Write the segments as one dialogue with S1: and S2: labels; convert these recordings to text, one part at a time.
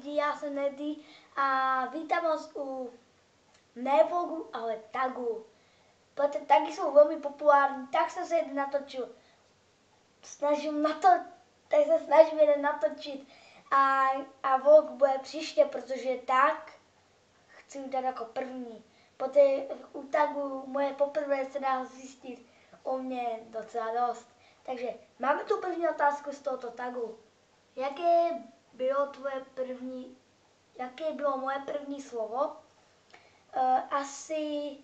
S1: lidi, já jsem Nerdy a vítám vás u ne vlogu, ale tagu. Protože tagy jsou velmi populární, tak jsem se jeden natočil. Tak se snažím jeden natočit a vlog bude příště, protože tak chci udělat jako první. Protože u tagu moje poprvé se dá zjistit o mě docela dost. Takže máme tu první otázku z tohoto tagu. Jaké bylo moje první slovo? Asi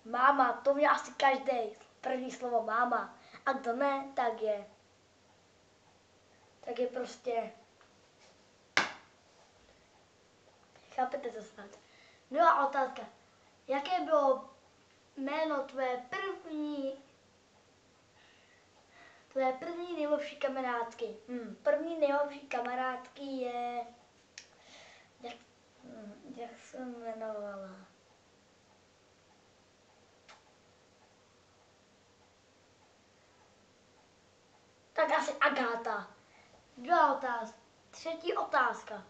S1: máma, to mě asi každý. První slovo máma. A kdo ne, tak je prostě, chápete to snad. Druhá otázka. Jaké bylo jméno tvé první nejlepší kamarádky? První nejlepší kamarádky je, jak se jmenovala? Tak asi Agáta. Druhá otázka. Třetí otázka.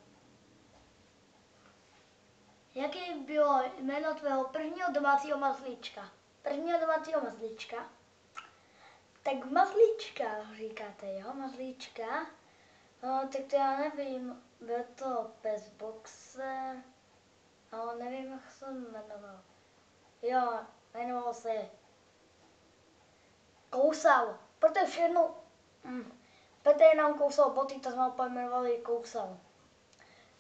S1: Jaké bylo jméno tvého prvního domácího mazlíčka? Prvního domácího mazlíčka? Tak mazlíčka, říkáte, jo? Mazlíčka? No, tak to já nevím. Byl to pes boxer, ale nevím, jak se jmenoval. Jo, jmenoval se Kousal. Protože všechno, protože nám kousal boty, to jsme ho pojmenovali Kousal.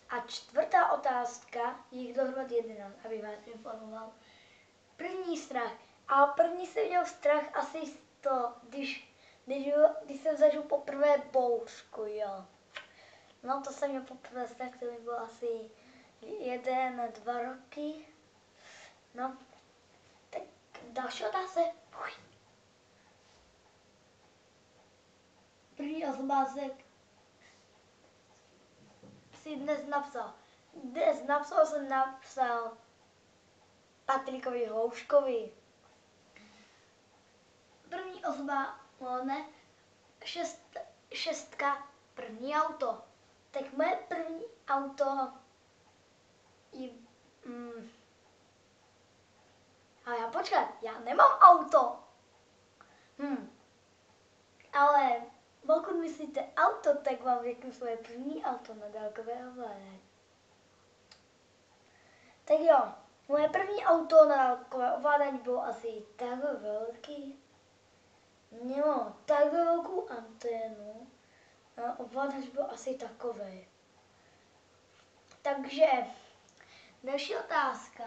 S1: A čtvrtá otázka, jich dohromady 11, aby vás informoval. První strach. A první jsem měl strach asi z toho, když jsem zažil poprvé bouřku, jo. No to jsem měl poprvé strach, to mi bylo asi 1-2 roky. No, tak další otázka. První obrázek si dnes napsal. Jsem napsal Patrikovi Hlouškovi. První osoba, ne, šestka, první auto. Tak moje první auto ale já počkat, já nemám auto. Ale pokud myslíte auto, tak vám řeknu svoje první auto na dálkové ovládání. Tak jo, moje první auto na dálkové ovládání bylo asi takhle velký. Mělo takhle velkou anténu a ovladač byl asi takovej. Takže další otázka.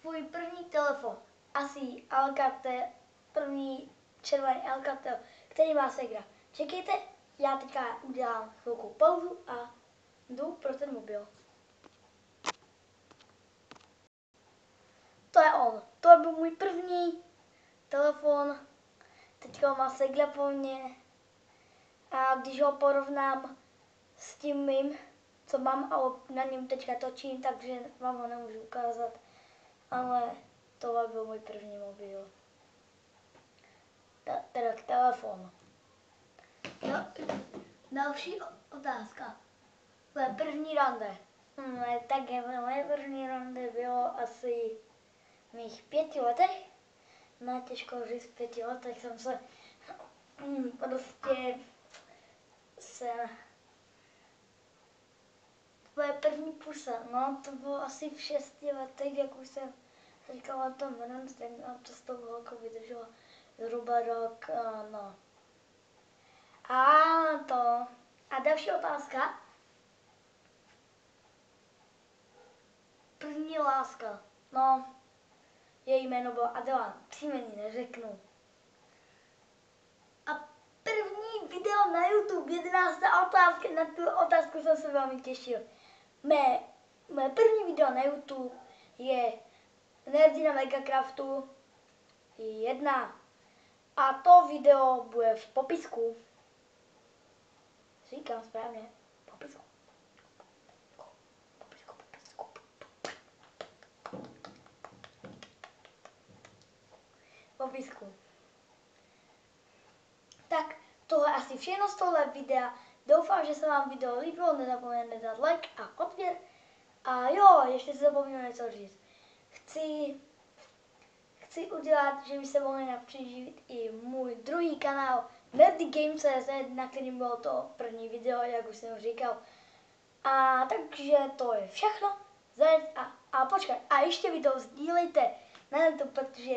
S1: Tvůj první telefon, asi Alcatel, první červený Alcatel, který má segra. Čekejte, já teďka udělám chvilku pauzu a jdu pro ten mobil. To je on. To byl můj první telefon. Teďka má segra po mně. A když ho porovnám s tím mým, co mám, ale na něm teďka točím, takže vám ho nemůžu ukázat. Ale tohle byl můj první mobil. Teda telefon. Další otázka. Moje první rande. Tak moje první rande bylo asi v mých 5 letech. No těžko říct, v 5 letech jsem se Tvoje první pusa, no to bylo asi v 6 letech, jak už jsem říkala to jménem, a to s tou holkou vydrželo zhruba rok, no. A další otázka. První láska, no, její jméno bylo Adela, příjmení neřeknu. A první video na YouTube, 11. otázka, na tu otázku jsem se velmi těšil. Moje první video na YouTube je Nerdy na Megacraftu 1. A to video bude v popisku. Říkám správně. Popisku. Popisku. Tak tohle asi všechno z tohle videa. Doufám, že se vám video líbilo, nezapomeňte dát like a odběr. A jo, ještě se zapomněl něco říct. Chci udělat, že by se mohli napřiživit i můj druhý kanál NerdyGame.cz, na kterým bylo to první video, jak už jsem říkal. A takže to je všechno. A počkej, a ještě video sdílejte na YouTube, protože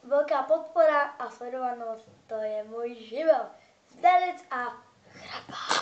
S1: velká podpora a sledovanost, to je můj živel. Zdarec a chrapa.